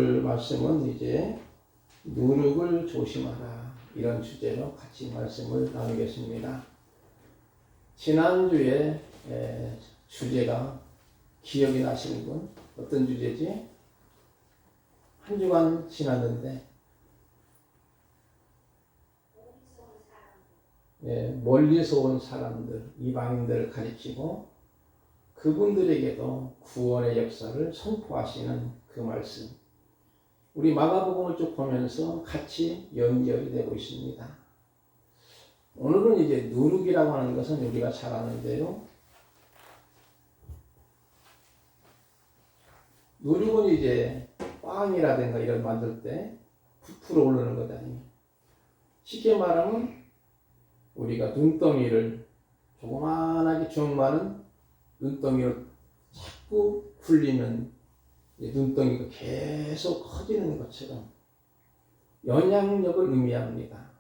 볼 말씀은 이제 누룩을 조심하라, 이런 주제로 같이 말씀을 나누겠습니다. 지난주에 주제가 기억이 나시는 분? 어떤 주제지? 한 주간 지났는데 멀리서 온 사람들, 이방인들을 가리키고 그분들에게도 구원의 역사를 선포하시는 그 말씀, 우리 마가복음을 쭉 보면서 같이 연결이 되고 있습니다. 오늘은 이제 누룩이라고 하는 것은 우리가 잘 아는데요, 누룩은 이제 빵이라든가 이런 만들 때 부풀어 오르는 것 아니에요. 쉽게 말하면 우리가 눈덩이를 조그만하게 주먹만한 눈덩이를 자꾸 굴리면 눈덩이가 계속 커지는 것처럼 영향력을 의미합니다.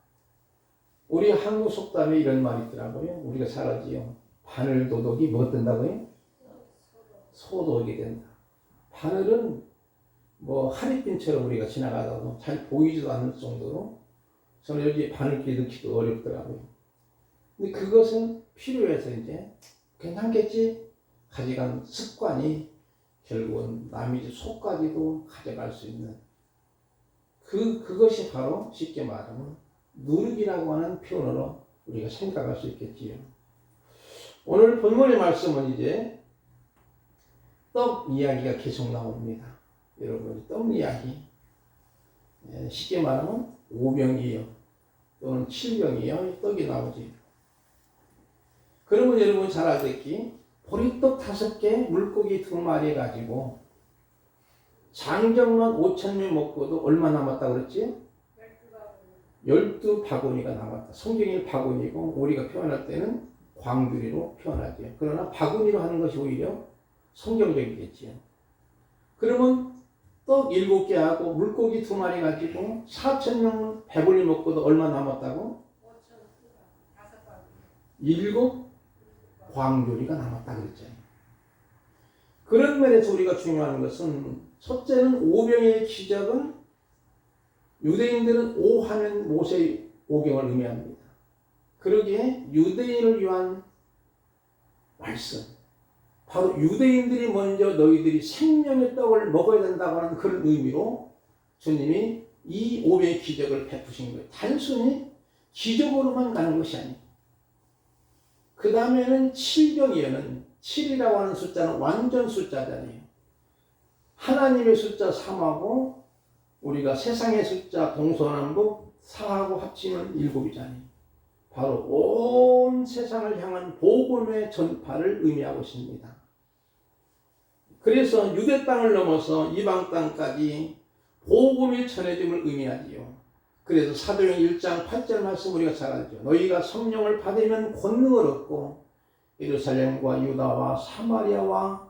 우리 한국 속담에 이런 말이 있더라고요. 우리가 잘 알지요. 바늘도둑이 뭐 된다고요? 소독이 된다. 바늘은 뭐 하릿빛처럼 우리가 지나가다도 잘 보이지도 않을 정도로 저는 여기 바늘길 넣기도 어렵더라고요. 근데 그것은 필요해서 이제 괜찮겠지 가져간 습관이 결국은 남의 속까지도 가져갈 수 있는 그것이 바로 쉽게 말하면 누룩이라고 하는 표현으로 우리가 생각할 수 있겠지요. 오늘 본문의 말씀은 이제 떡 이야기가 계속 나옵니다. 여러분, 떡 이야기 쉽게 말하면 5병이요 또는 7병이요 떡이 나오지. 그러면 여러분 잘 알겠기, 보리떡 5개, 물고기 2마리 가지고 장정만 5,000명 먹고도 얼마 남았다고 그랬지? 12바구니가 남았다. 성경이 바구니고 우리가 표현할 때는 광주리로 표현하죠. 그러나 바구니로 하는 것이 오히려 성경적이겠지요. 그러면 떡 7개 하고 물고기 2마리 가지고 4,000명 배불리 먹고도 얼마 남았다고? 7 광주리가 남았다 그랬잖아요. 그런 면에서 우리가 중요한 것은 첫째는 오병의 기적은 유대인들은 오하면 모세의 오경을 의미합니다. 그러기에 유대인을 위한 말씀, 바로 유대인들이 먼저 너희들이 생명의 떡을 먹어야 된다고 하는 그런 의미로 주님이 이 오병의 기적을 베푸신 거예요. 단순히 기적으로만 가는 것이 아니에요. 그 다음에는 7병이에는 7이라고 하는 숫자는 완전 숫자잖아요. 하나님의 숫자 3하고 우리가 세상의 숫자 동서남북 4하고 합치면 7이잖아요. 바로 온 세상을 향한 복음의 전파를 의미하고 있습니다. 그래서 유대 땅을 넘어서 이방 땅까지 복음이 전해짐을 의미하지요. 그래서 사도행 1장 8절 말씀 우리가 잘 알죠. 너희가 성령을 받으면 권능을 얻고 예루살렘과 유다와 사마리아와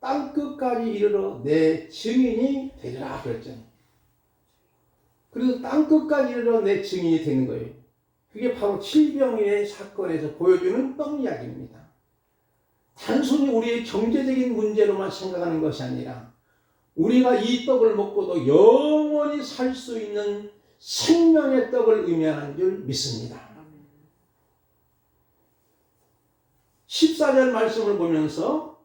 땅끝까지 이르러 내 증인이 되리라 그랬잖아요. 그래서 땅끝까지 이르러 내 증인이 되는 거예요. 그게 바로 7병의 사건에서 보여주는 떡 이야기입니다. 단순히 우리의 경제적인 문제로만 생각하는 것이 아니라 우리가 이 떡을 먹고도 영원히 살 수 있는 생명의 떡을 의미하는 줄 믿습니다. 14절 말씀을 보면서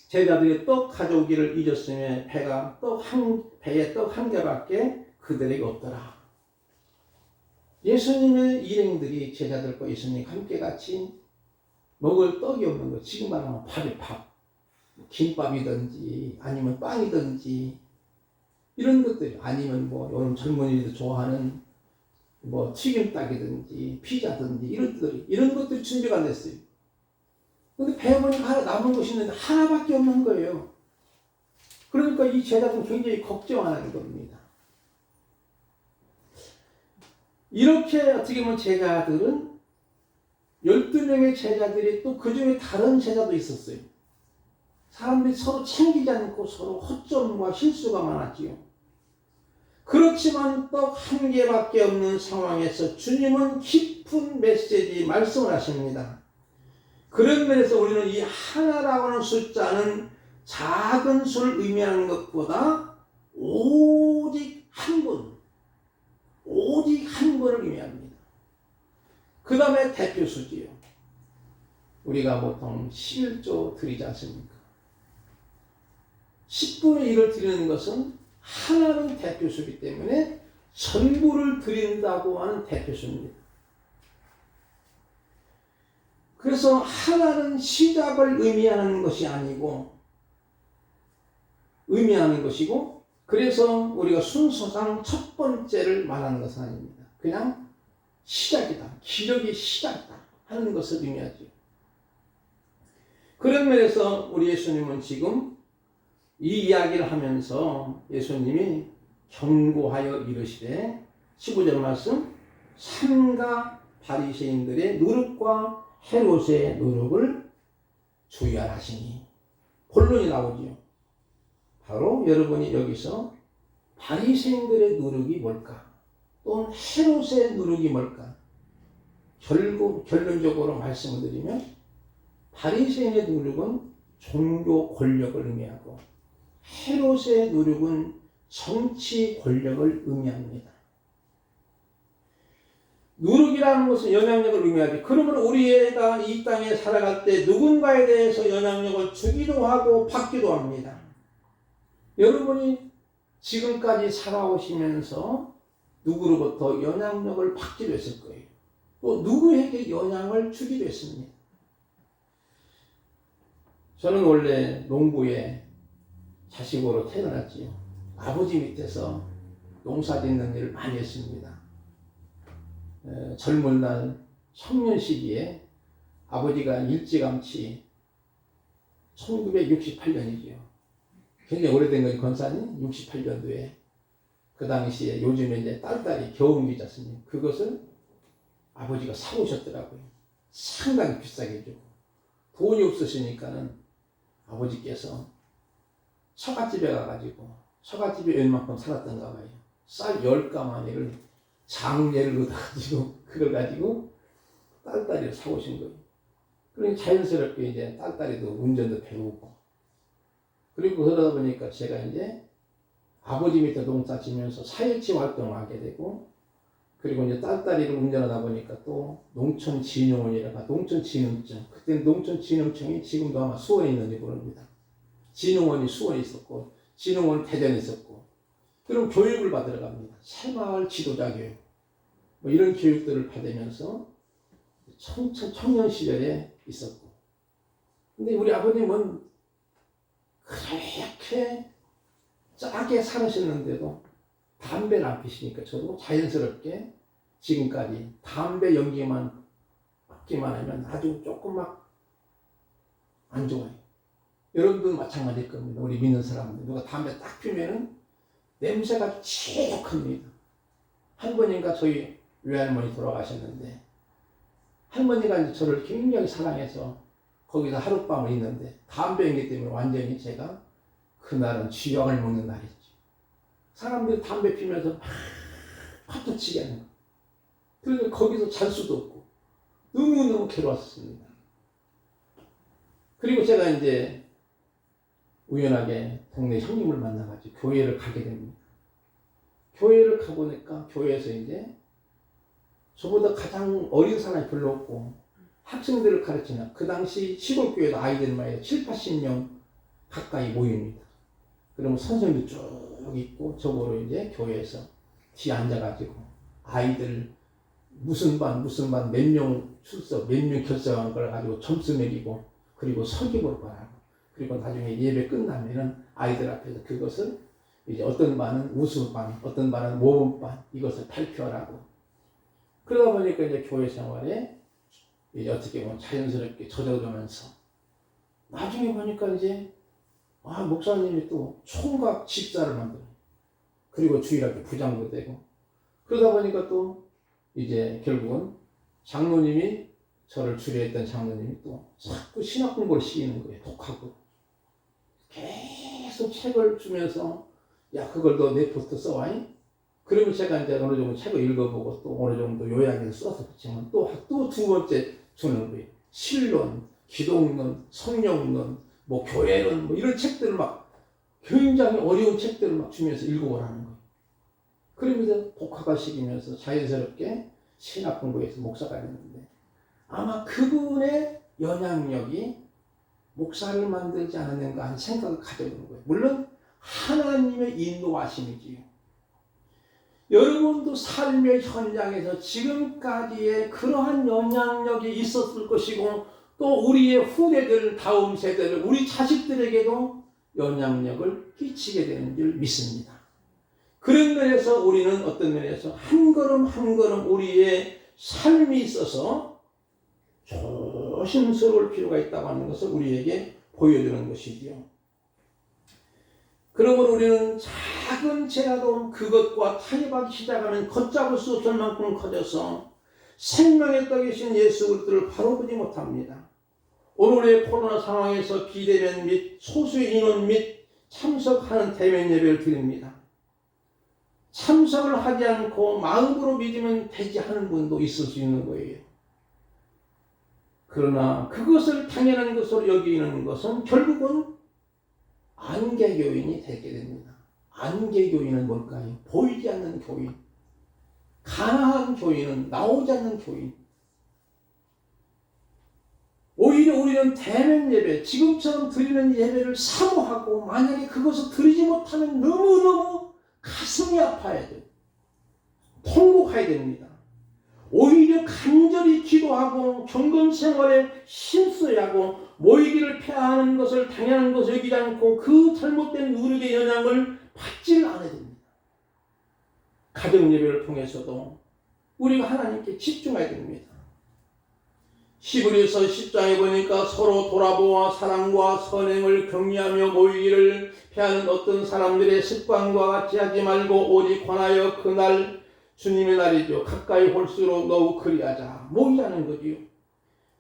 제자들이 떡 가져오기를 잊었으며 배에 떡 한 개밖에 그들에게 없더라. 예수님의 일행들이 제자들과 예수님과 함께 같이 먹을 떡이 없는 거. 지금 말하면 밥, 김밥이든지 아니면 빵이든지 이런 것들이, 아니면 뭐 요즘 젊은이들 좋아하는 뭐 튀김닭이든지 피자든지 이런 것들이 준비가 안 됐어요. 근데 배어머니가 하나 남은 것이 있는데 하나밖에 없는 거예요. 그러니까 이 제자들은 굉장히 걱정하는 겁니다. 이렇게 어떻게 보면 제자들은 12명의 제자들이 또 그 중에 다른 제자도 있었어요. 사람들이 서로 챙기지 않고 서로 허점과 실수가 많았지요. 그렇지만 떡 한 개밖에 없는 상황에서 주님은 깊은 메시지 말씀을 하십니다. 그런 면에서 우리는 이 하나라고 하는 숫자는 작은 수를 의미하는 것보다 그 다음에 대표수지요. 우리가 보통 11조 드리지 않습니까? 10분의 1을 드리는 것은 하나는 대표수이기 때문에 전부를 드린다고 하는 대표수입니다. 그래서 하나는 시작을 의미하는 것이고, 그래서 우리가 순서상 첫 번째를 말하는 것은 아닙니다. 그냥 시작이다, 기력이 시작이다 하는 것을 의미하죠. 그런 면에서 우리 예수님은 지금 이 이야기를 하면서 예수님이 경고하여 이르시되 15절 말씀, 삼가 바리새인들의 노릇과 헤롯의 노력을 주의하시니, 본론이 나오지요. 바로 여러분이 여기서 바리새인들의 노력이 뭘까, 또는 헤롯의 노력이 뭘까, 결론적으로 말씀을 드리면 바리새인의 노력은 종교 권력을 의미하고 헤롯의 노력은 정치 권력을 의미합니다. 노력이라는 것은 영향력을 의미하죠. 그러면 우리가 이 땅에 살아갈 때 누군가에 대해서 영향력을 주기도 하고 받기도 합니다. 여러분이 지금까지 살아오시면서 누구로부터 영향력을 받기도 했을 거예요. 또 누구에게 영향을 주기도 했습니다. 저는 원래 농부의 자식으로 태어났지요. 아버지 밑에서 농사 짓는 일을 많이 했습니다. 젊은 날 청년 시기에 아버지가 일찌감치 1968년이지요. 굉장히 오래된 건 권사님 68년도에 그 당시에 요즘에 이제 딸딸이 겨우기 있지 않습니까? 그것을 아버지가 사오셨더라고요. 상당히 비싸게 주고. 돈이 없으시니까는 아버지께서 처갓집에 가가지고 처갓집에 웬만큼 살았던가 봐요. 쌀 10가마니를 장례를 얻어가지고 그걸 가지고 딸딸이를 사오신 거예요. 그러니 자연스럽게 이제 딸딸이도 운전도 배우고, 그리고 그러다 보니까 제가 이제 아버지 밑에 농사 지면서 사회치 활동을 하게 되고, 그리고 이제 딸딸이를 운전하다 보니까 또 농촌진흥원이라가 농촌진흥청, 그때 농촌진흥청이 지금도 아마 수원에 있는지 모릅니다. 진흥원이 수원에 있었고 진흥원 대전에 있었고, 그럼 교육을 받으러 갑니다. 새마을 지도자 교육, 뭐 이런 교육들을 받으면서 청년 시절에 있었고, 근데 우리 아버님은 그렇게 짜게 살으셨는데도 담배를 안 피시니까 저도 자연스럽게 지금까지 담배 연기만 맡기만 하면 아주 조금 막 안 좋아요. 여러분도 마찬가지일 겁니다. 우리 믿는 사람들 누가 담배 딱 피면은 냄새가 지독합니다. 한 번인가 저희 외할머니 돌아가셨는데, 할머니가 이제 저를 굉장히 사랑해서 거기서 하룻밤을 있는데 담배 연기 때문에 완전히 제가 그날은 쥐약을 먹는 날이죠. 사람들이 담배 피면서 파도 치게 하는 거예요. 그러니까 거기서 잘 수도 없고 너무너무 괴로웠습니다. 그리고 제가 이제 우연하게 동네 형님을 만나가지고 교회를 가게 됩니다. 교회를 가보니까 교회에서 이제 저보다 가장 어린 사람이 별로 없고 학생들을 가르치는, 그 당시 시골교회도 아이들만 7, 80명 가까이 모입니다. 그러면 선생님도 쭉 있고 저보러 이제 교회에서 뒤에 앉아가지고 아이들 무슨 반 몇 명 출석 몇 명 결석한 걸 가지고 점수 매기고, 그리고 설교를 바라고, 그리고 나중에 예배 끝나면은 아이들 앞에서 그것을 이제 어떤 반은 우수반, 어떤 반은 모범반, 이것을 발표하라고. 그러다 보니까 이제 교회 생활에 이제 어떻게 보면 자연스럽게 젖어들면서 나중에 보니까 이제 목사님이 또 총각 집사를 만들어요. 그리고 주일학교 부장도 되고, 그러다 보니까 또 이제 결국은 장로님이, 저를 주례했던 장로님이 또 자꾸 신학 공부를 시키는 거예요. 독하고 계속 책을 주면서 야 그걸 너 내 포스트 써와. 그러면 제가 이제 어느 정도 책을 읽어보고 또 어느 정도 요약해서 써서 붙이면 또 두 번째 주는 거예요. 신론, 기독론, 성령론, 뭐 교회론, 뭐 이런 책들을 막 굉장히 어려운 책들을 막 주면서 읽어보라는 거예요. 그러면서 독학을 시키면서 자연스럽게 신학공부에서 목사가 있는데 아마 그분의 영향력이 목사를 만들지 않았는가 하는 생각을 가져보는 거예요. 물론 하나님의 인도하심이지요. 여러분도 삶의 현장에서 지금까지의 그러한 영향력이 있었을 것이고 또 우리의 후대들, 다음 세대들, 우리 자식들에게도 영향력을 끼치게 되는 줄 믿습니다. 그런 면에서 우리는 어떤 면에서 한 걸음 한 걸음 우리의 삶이 있어서 조심스러울 필요가 있다고 하는 것을 우리에게 보여주는 것이지요. 그러므로 우리는 작은 죄라도 그것과 타협하기 시작하면 걷잡을 수 없을 만큼 커져서 생명의 떡이신 예수 그리스도를 바로 보지 못합니다. 오늘의 코로나 상황에서 비대면 및 소수의 인원 및 참석하는 대면 예배를 드립니다. 참석을 하지 않고 마음으로 믿으면 되지 하는 분도 있을 수 있는 거예요. 그러나 그것을 당연한 것으로 여기는 것은 결국은 안개교인이 되게 됩니다. 안개교인은 뭘까요? 보이지 않는 교인. 가난한 교인은 나오지 않는 교인. 오히려 우리는 대면 예배, 지금처럼 드리는 예배를 사모하고 만약에 그것을 드리지 못하면 너무너무 가슴이 아파야 돼요. 통곡해야 됩니다. 오히려 간절히 기도하고 경건 생활에 힘써야 하고 모이기를 폐하는 것을 당연한 것을 여기지 않고 그 잘못된 누룩의 영향을 받지를 않아야 됩니다. 가정 예배를 통해서도 우리가 하나님께 집중해야 됩니다. 히브리서 10장에 보니까 서로 돌아보아 사랑과 선행을 경외하며 모이기를 피하는 어떤 사람들의 습관과 같이 하지 말고 오직 권하여 그날 주님의 날이죠. 가까이 볼수록 더욱 그리하자. 모이자는 거지요.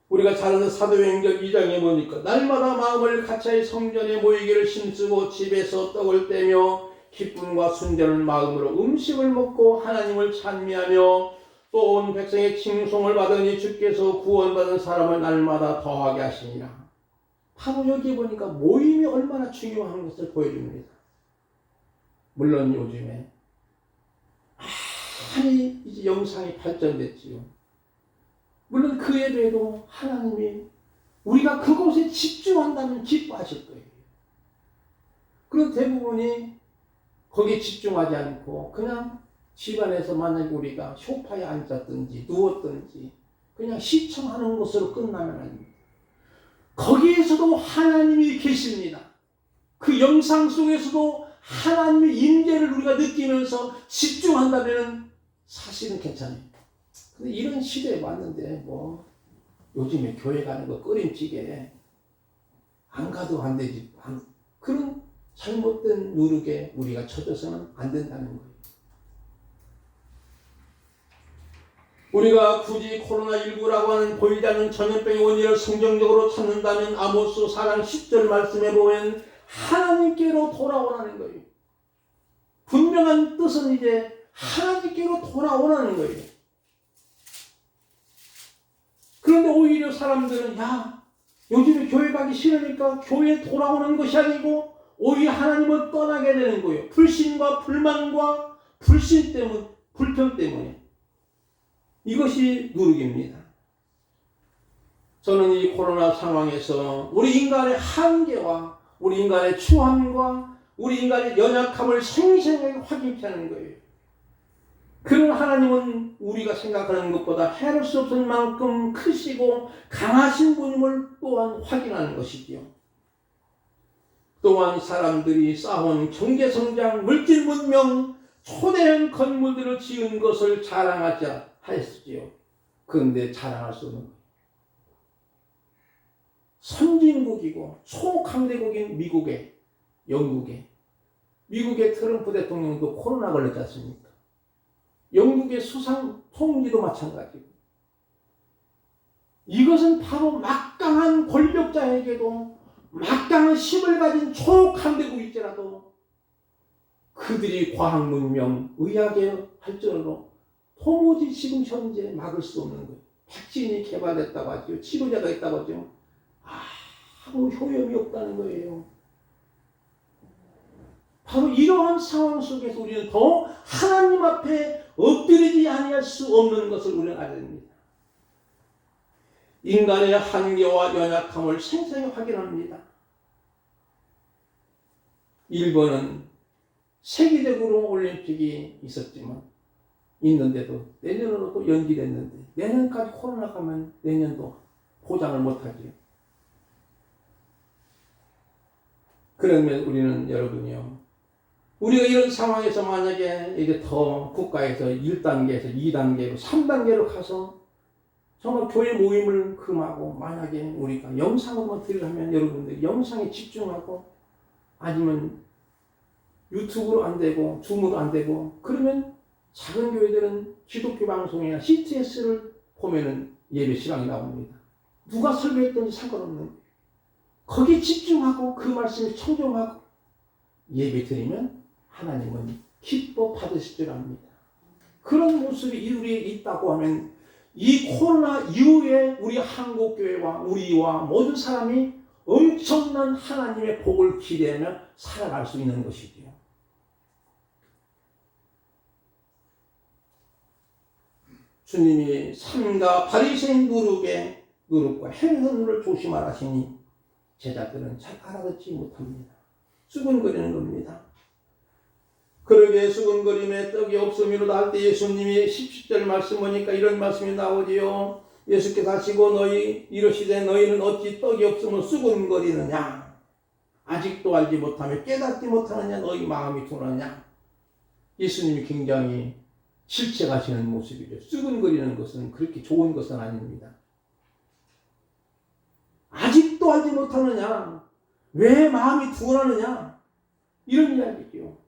우리가 잘 아는 사도행전 2장에 보니까 날마다 마음을 같이 성전에 모이기를 힘쓰고 집에서 떡을 떼며 기쁨과 순전한 마음으로 음식을 먹고 하나님을 찬미하며 또 온 백성의 칭송을 받으니 주께서 구원받은 사람을 날마다 더하게 하시니라. 바로 여기 보니까 모임이 얼마나 중요한 것을 보여줍니다. 물론 요즘에 많이 이제 영상이 발전됐지요. 물론 그 예배도 하나님이 우리가 그곳에 집중한다면 기뻐하실 거예요. 그런 대부분이 거기에 집중하지 않고 그냥 집안에서 만약에 우리가 소파에 앉았든지 누웠든지 그냥 시청하는 것으로 끝나면 아닙니다. 거기에서도 하나님이 계십니다. 그 영상 속에서도 하나님의 임재를 우리가 느끼면서 집중한다면 사실은 괜찮아요. 근데 이런 시대에 왔는데 뭐 요즘에 교회 가는 거 끓임찌개 안 가도 안 되지. 그런 잘못된 누룩에 우리가 쳐져서는 안 된다는 거예요. 우리가 굳이 코로나19라고 하는 보이지 않는 전염병의 원인을 성경적으로 찾는다면 아모스 4장 10절 말씀에 보면 하나님께로 돌아오라는 거예요. 분명한 뜻은 이제 하나님께로 돌아오라는 거예요. 그런데 오히려 사람들은 요즘에 교회 가기 싫으니까 교회에 돌아오는 것이 아니고 오히려 하나님을 떠나게 되는 거예요. 불신과 불만과 불신 때문, 불평 때문에. 이것이 누룩입니다. 저는 이 코로나 상황에서 우리 인간의 한계와 우리 인간의 추함과 우리 인간의 연약함을 생생하게 확인케 하는 거예요. 그런 하나님은 우리가 생각하는 것보다 해할 수 없을 만큼 크시고 강하신 분임을 또한 확인하는 것이지요. 또한 사람들이 쌓아온 경제성장, 물질문명, 초대형 건물들을 지은 것을 자랑하자 하였지요. 그런데 자랑할 수 없는 거예요. 선진국이고 초강대국인 미국의, 영국의, 미국의 트럼프 대통령도 코로나 걸렸지 않습니까? 영국의 수상 총리도 마찬가지고. 이것은 바로 막강한 권력자에게도 막강한 힘을 가진 초강대국일지라도 그들이 과학문명, 의학의 발전으로 도무지 지금 현재 막을 수 없는 거예요. 백신이 개발됐다고 하죠. 치료제가 있다고 하죠. 아무 효용이 없다는 거예요. 바로 이러한 상황 속에서 우리는 더 하나님 앞에 엎드리지 아니할 수 없는 것을 우리는 알아야 됩니다. 인간의 한계와 연약함을 생생히 확인합니다. 일본은 세계적으로 올림픽이 있는데도 내년으로 또 연기됐는데 내년까지 코로나 가면 내년도 보장을 못하지요. 그러면 우리는 여러분이요, 우리가 이런 상황에서 만약에 이게 더 국가에서 1단계에서 2단계로 3단계로 가서 정말 교회 모임을 금하고 만약에 우리가 영상으로만 들으려면 여러분들 영상에 집중하고 아니면 유튜브로 안 되고 줌으로 안 되고 그러면 작은 교회들은 기독교 방송이나 CTS를 보면은 예배 시간이 나옵니다. 누가 설교했든지 상관없는 거예요. 거기에 집중하고 그 말씀에 청종하고 예배 드리면 하나님은 기뻐 받으실 줄 압니다. 그런 모습이 우리에 있다고 하면 이 코로나 이후에 우리 한국교회와 우리와 모든 사람이 엄청난 하나님의 복을 기대하며 살아갈 수 있는 것이지요. 주님이 삼가 바리새인 누룩과 행선을 조심하라 하시니 제자들은 잘 알아듣지 못합니다. 수근거리는 겁니다. 그러게 수근거림에 떡이 없음이로다 할 때 예수님이 17절 말씀 보니까 이런 말씀이 나오지요. 예수께서 하시고 이르시되 너희는 어찌 떡이 없으면 수근거리느냐. 아직도 알지 못하며 깨닫지 못하느냐. 너희 마음이 둔하냐. 예수님이 굉장히 실책하시는 모습이죠. 수근거리는 것은 그렇게 좋은 것은 아닙니다. 아직도 알지 못하느냐. 왜 마음이 둔하느냐. 이런 이야기죠.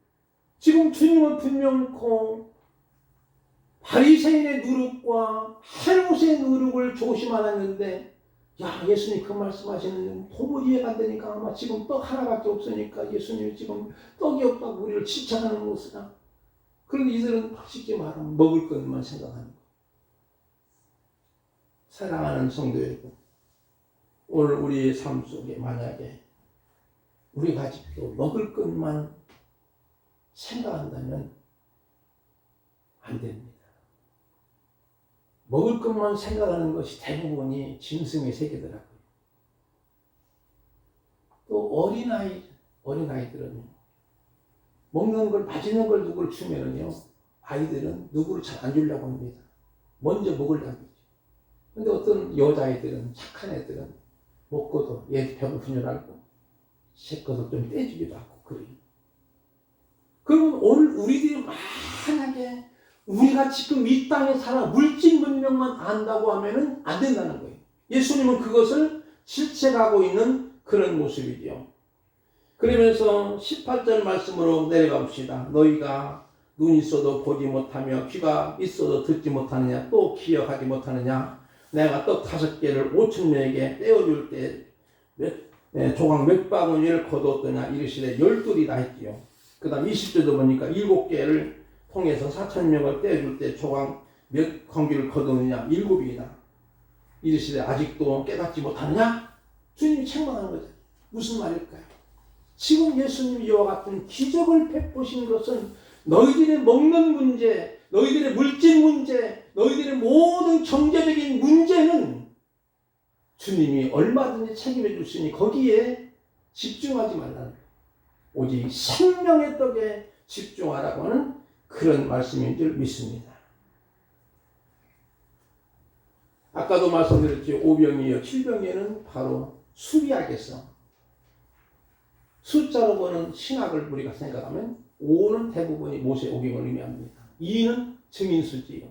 지금 주님은 분명코 바리새인의 누룩과 헤롯의 누룩을 조심하라는데, 야, 예수님 그 말씀하시는 도무지 이해가 안 되니까 아마 지금 떡 하나밖에 없으니까 예수님이 지금 떡이 없다고 우리를 질책하는 것이다. 그런데 이들은 쉽게 말하면 먹을 것만 생각하는 거예요. 사랑하는 성도 여러분, 오늘 우리의 삶 속에 만약에 우리가 아직도 먹을 것만 생각한다면 안 됩니다. 먹을 것만 생각하는 것이 대부분이 짐승의 세계더라고요. 또 어린아이들은 먹는 걸, 맛있는 걸 누구를 주면은요, 아이들은 누구를 잘 안 주려고 합니다. 먼저 먹으려고 하죠. 근데 어떤 여자아이들은, 착한 애들은 먹고도 얘 배고픈 줄 알고 제 것을 좀 떼주기도 하고 그래요. 그러면 오늘 우리들이 만약에 우리가 지금 이 땅에 살아 물질 문명만 안다고 하면은 안 된다는 거예요. 예수님은 그것을 실책하고 있는 그런 모습이죠. 그러면서 18절 말씀으로 내려가 봅시다. 너희가 눈이 있어도 보지 못하며 귀가 있어도 듣지 못하느냐, 또 기억하지 못하느냐. 내가 떡 5개를 5,000명에게 떼어줄 때 조각 몇 바구니를 거두었더냐 이르시되 12이다 했지요. 그 다음 20절도 보니까 7개를 통해서 4,000명을 떼어줄 때 조각 몇 광기를 거두느냐 7이다. 이르시되 아직도 깨닫지 못하느냐? 주님이 책망하는 거죠. 무슨 말일까요? 지금 예수님 이와 같은 기적을 베푸신 것은 너희들의 먹는 문제, 너희들의 물질 문제, 너희들의 모든 경제적인 문제는 주님이 얼마든지 책임해 주시니 거기에 집중하지 말라는 거예요. 오직 생명의 떡에 집중하라고 하는 그런 말씀인 줄 믿습니다. 아까도 말씀드렸죠. 5병이요 7병에는 바로 수리학에서 숫자로 보는 신학을 우리가 생각하면 5는 대부분이 모세오경을 의미합니다. 2는 증인수지요.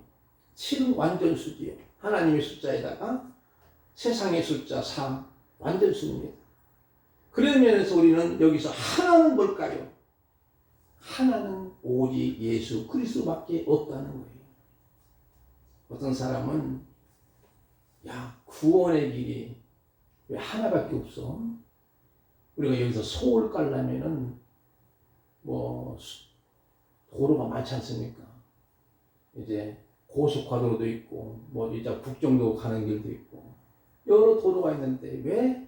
7은 완전수지요. 하나님의 숫자에다가 세상의 숫자 4 완전수입니다. 그런 면에서 우리는 여기서 하나는 뭘까요? 하나는 오직 예수 그리스도밖에 없다는 거예요. 어떤 사람은 야, 구원의 길이 왜 하나밖에 없어? 우리가 여기서 소를 깔려면은 도로가 많지 않습니까? 이제 고속화도로도 있고 이제 국정도 가는 길도 있고 여러 도로가 있는데 왜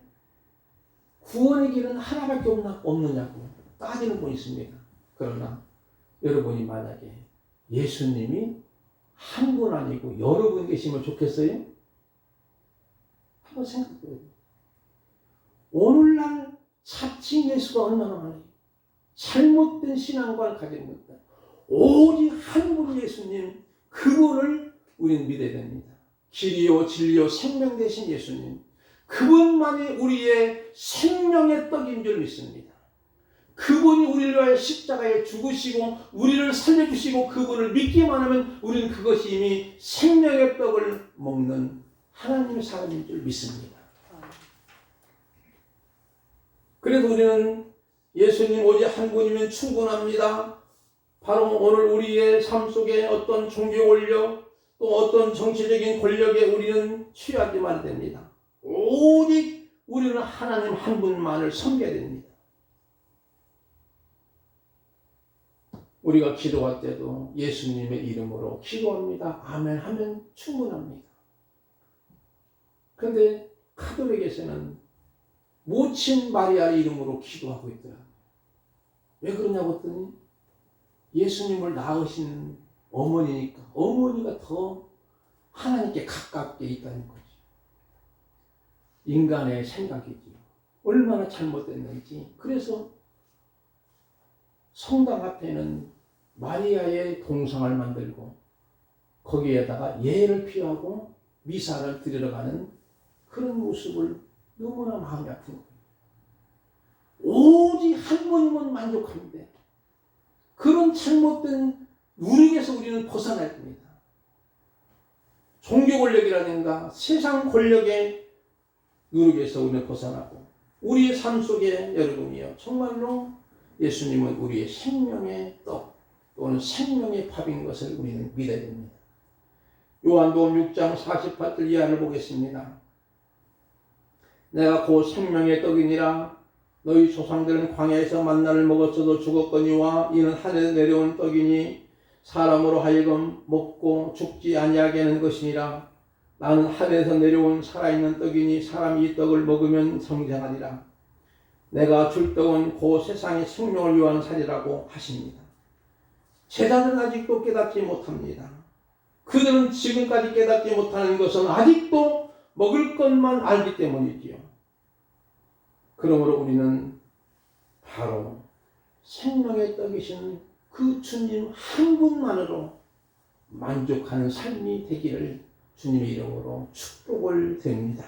구원의 길은 하나밖에 없느냐고 따지는 분이 있습니다. 그러나 여러분이 만약에 예수님이 한 분 아니고 여러 분 계시면 좋겠어요? 한번 생각해 보세요. 오늘날 사칭 예수가 얼마나 많아요. 잘못된 신앙관을 가지는 것다. 오직 한 분 예수님, 그분을 우리는 믿어야 됩니다. 길이요 진리요 생명 되신 예수님, 그분만이 우리의 생명의 떡인 줄 믿습니다. 그분이 우리를 위하여 십자가에 죽으시고 우리를 살려주시고 그분을 믿기만 하면 우리는 그것이 이미 생명의 떡을 먹는 하나님의 사람인 줄 믿습니다. 그래서 우리는 예수님 오직 한 분이면 충분합니다. 바로 오늘 우리의 삶 속에 어떤 종교 권력 또 어떤 정치적인 권력에 우리는 취하지 말아야 됩니다. 오직 우리는 하나님 한 분만을 섬겨야 됩니다. 우리가 기도할 때도 예수님의 이름으로 기도합니다. 아멘 하면 충분합니다. 그런데 카톨릭에서는 모친 마리아 이름으로 기도하고 있더라고요. 왜 그러냐고 했더니 예수님을 낳으신 어머니니까 어머니가 더 하나님께 가깝게 있다는 거죠. 인간의 생각이지요. 얼마나 잘못됐는지. 그래서 성당 앞에는 마리아의 동상을 만들고 거기에다가 예를 피하고 미사를 드리러 가는 그런 모습을 너무나 마음이 아픈 거예요. 오직 한 번이면 만족합니다. 그런 잘못된 누룩에서 우리는 벗어날 겁니다. 종교 권력이라든가 세상 권력의 누룩에서 우리는 벗어나고 우리의 삶 속에 여러분이요 정말로 예수님은 우리의 생명의 떡 또는 생명의 밥인 것을 우리는 믿어야 됩니다. 요한복음 6장 48절 이하를 보겠습니다. 내가 곧 생명의 떡이니라. 너희 조상들은 광야에서 만나를 먹었어도 죽었거니와 이는 하늘에서 내려온 떡이니 사람으로 하여금 먹고 죽지 아니하게 하는 것이니라. 나는 하늘에서 내려온 살아있는 떡이니 사람이 이 떡을 먹으면 성장하리라. 내가 줄 떡은 곧 세상의 생명을 위한 살이라고 하십니다. 제자들은 아직도 깨닫지 못합니다. 그들은 지금까지 깨닫지 못하는 것은 아직도 먹을 것만 알기 때문이지요. 그러므로 우리는 바로 생명의 떡이신 그 주님 한 분만으로 만족하는 삶이 되기를 주님의 이름으로 축복을 드립니다.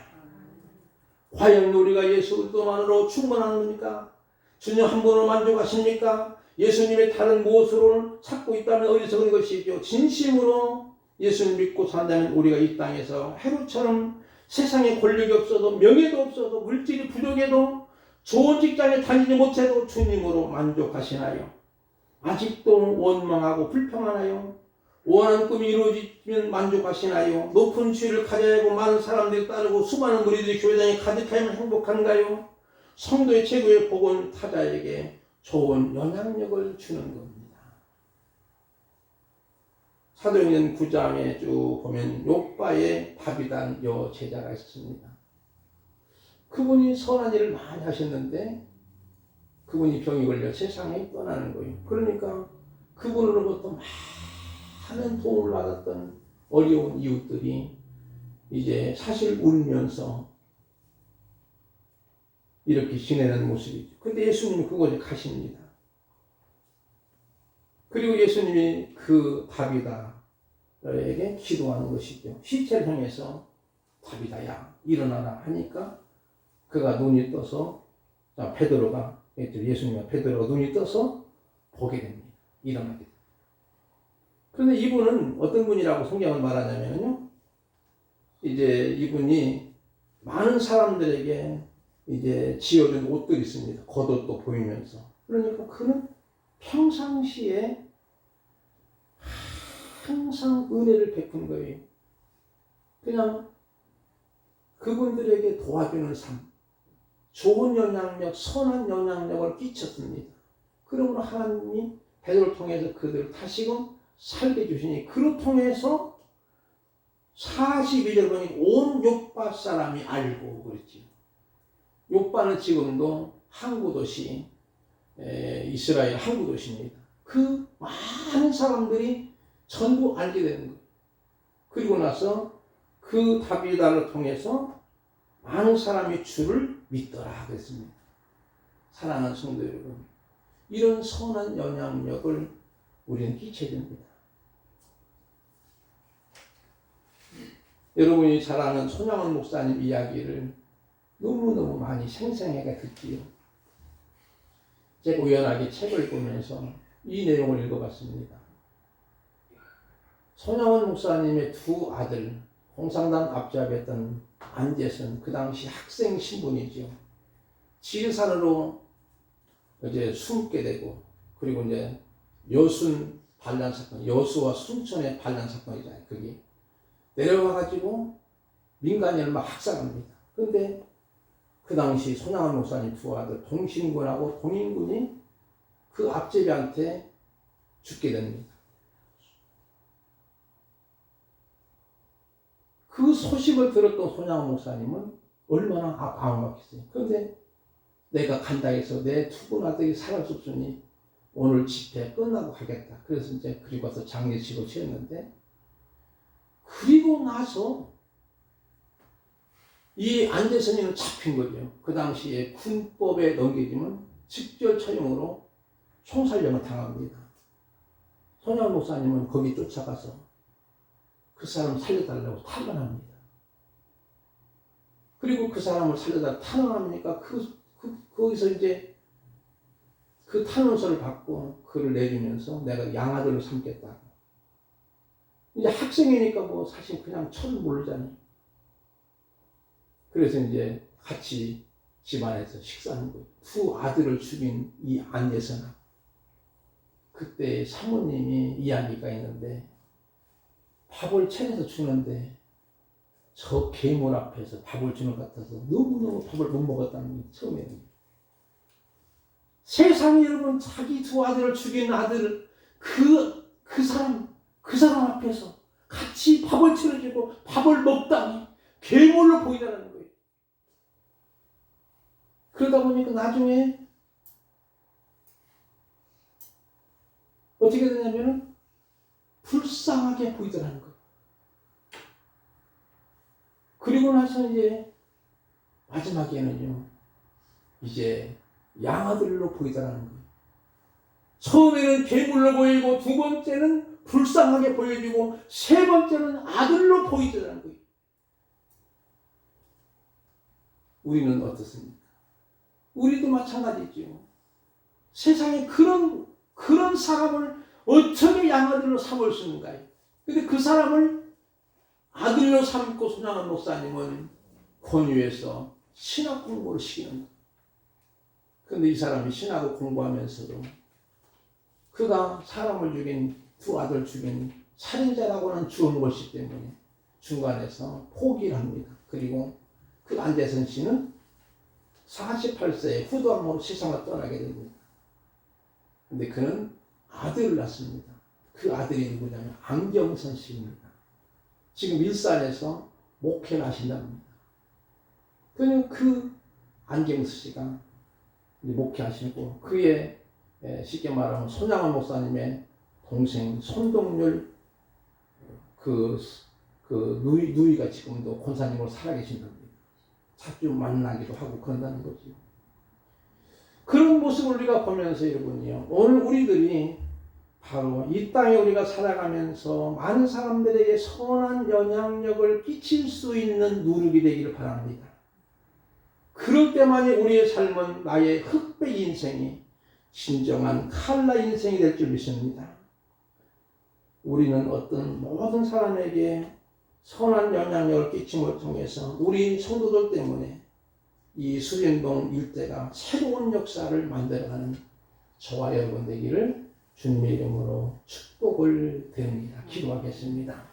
과연 우리가 예수 그리스도만으로 충분합니까? 주님 한 분으로 만족하십니까? 예수님의 다른 무엇으로 찾고 있다면 어리석은 것이죠. 진심으로 예수님 믿고 산다면 우리가 이 땅에서 해루처럼 세상에 권력이 없어도 명예도 없어도 물질이 부족해도 좋은 직장에 다니지 못해도 주님으로 만족하시나요? 아직도 원망하고 불평하나요? 원하는 꿈이 이루어지면 만족하시나요? 높은 지위를 가져야 하고 많은 사람들이 따르고 수많은 무리들이 교회당에 가득하면 행복한가요? 성도의 최고의 복은 타자에게 좋은 영향력을 주는 겁니다. 사도행전 9장에 쭉 보면 욥바의 다비단 여제자가 있습니다. 그분이 선한 일을 많이 하셨는데 그분이 병이 걸려 세상에 떠나는 거예요. 그러니까 그분으로부터 많은 도움을 받았던 어려운 이웃들이 이제 사실 울면서 이렇게 지내는 모습이죠. 근데 예수님이 그곳에 가십니다. 그리고 예수님이 그 다비다에게 기도하는 것이죠. 시체를 향해서 다비다야 일어나라 하니까 그가 눈이 떠서 베드로가 예수님과 베드로가 눈이 떠서 보게 됩니다. 일어나게 됩니다. 그런데 이분은 어떤 분이라고 성경은 말하냐면요. 이제 이분이 많은 사람들에게 이제 지어준 옷들이 있습니다. 겉옷도 보이면서. 그러니까 그는 평상시에 항상 은혜를 베푼 거예요. 그냥 그분들에게 도와주는 삶, 좋은 영향력, 선한 영향력을 끼쳤습니다. 그러므로 하나님이 베드로를 통해서 그들을 다시금 살게 해주시니 그를 통해서 42절 보니 온 욥바 사람이 알고 그랬지. 욥바는 지금도 항구도시 이스라엘 항구도시입니다. 그 많은 사람들이 전부 알게 되는 거예요. 그리고 나서 그 다비다를 통해서 많은 사람이 주를 믿더라 그랬습니다. 사랑하는 성도 여러분, 이런 선한 영향력을 우리는 끼쳐야 됩니다. 여러분이 잘 아는 손양원 목사님 이야기를 너무너무 많이 생생하게 듣지요. 제가 우연하게 책을 보면서 이 내용을 읽어봤습니다. 손양원 목사님의 두 아들, 홍상단 앞잡이였던 안재선, 그 당시 학생 신분이죠. 지리산으로 이제 숨게 되고, 그리고 이제 여순 반란 사건, 여수와 순천의 반란 사건이잖아요. 그게 내려와가지고 민간인을 막 학살합니다. 그런데 그 당시 손양원 목사님 두 아들 동신군하고 동인군이 그 앞제비한테 죽게 됩니다. 그 소식을 들었던 손양원 목사님은 얼마나 아웅했겠어요. 그런데 내가 간다 해서 내 두 분 아들이 살아갈 수 없으니 오늘 집회 끝나고 가겠다. 그래서 이제 그리고 와서 장례식을 치렀는데, 그리고 나서 이 안재선이는 잡힌 거죠. 그 당시에 군법에 넘겨지면 직결 처형으로 총살령을 당합니다. 손양원 목사님은 거기 쫓아가서 그 사람을 살려달라고 탄원합니다. 그리고 그 사람을 살려달라고 탄원하니까 거기서 이제 그 탄원서를 받고 글을 내주면서 내가 양아들을 삼겠다고. 이제 학생이니까 뭐 사실 그냥 철을 모르잖아요. 그래서 이제 같이 집안에서 식사하는 거예요. 두 아들을 죽인 이 안예선아. 그때 사모님이 이야기가 있는데, 밥을 차려서 주는데 저 괴물 앞에서 밥을 주는 것 같아서 너무너무 밥을 못 먹었다는 게 처음에는. 세상에 여러분, 자기 두 아들을 죽인 아들을 그 사람 앞에서 같이 밥을 차려주고 밥을 먹다니 괴물로 보이더라는 거예요. 그러다 보니까 나중에 어떻게 되냐면은 불쌍하게 보이더라는 거예요. 그리고 나서 이제 마지막에는요, 이제 양아들로 보이더라는 거예요. 처음에는 괴물로 보이고, 두 번째는 불쌍하게 보여지고, 세 번째는 아들로 보이더라는 거예요. 우리는 어떻습니까? 우리도 마찬가지죠. 세상에 그런 사람을 어떻게 양아들로 삼을 수 있는가요? 근데 그 사람을 아들로 삼고 손양원 목사님은 권유해서 신학 공부를 시키는 거예요. 그런데 이 사람이 신학을 공부하면서도 그가 사람을 죽인, 두 아들 죽인 살인자라고는 주은 것이기 때문에 중간에서 포기를 합니다. 그리고 그 안재선 씨는 48세에 후두암으로 세상을 떠나게 됩니다. 근데 그는 아들을 낳습니다. 그 아들이 누구냐면 안경선 씨입니다. 지금 일산에서 목회를 하신답니다. 그 안경선 씨가 목회하시고, 그의 쉽게 말하면 손양원 목사님의 동생 손동률 누이가 지금도 권사님으로 살아계신답니다. 자주 만나기도 하고 그런다는 거죠. 그런 모습을 우리가 보면서 여러분이요, 오늘 우리들이 바로 이 땅에 우리가 살아가면서 많은 사람들에게 선한 영향력을 끼칠 수 있는 누룩이 되기를 바랍니다. 그럴 때만이 우리의 삶은 나의 흑백 인생이 진정한 칼라 인생이 될 줄 믿습니다. 우리는 어떤 모든 사람에게 선한 영향력을 끼침을 통해서 우리 성도들 때문에 이 수련동 일대가 새로운 역사를 만들어가는 저와 여러분 되기를 주님의 이름으로 축복을 드립니다. 기도하겠습니다.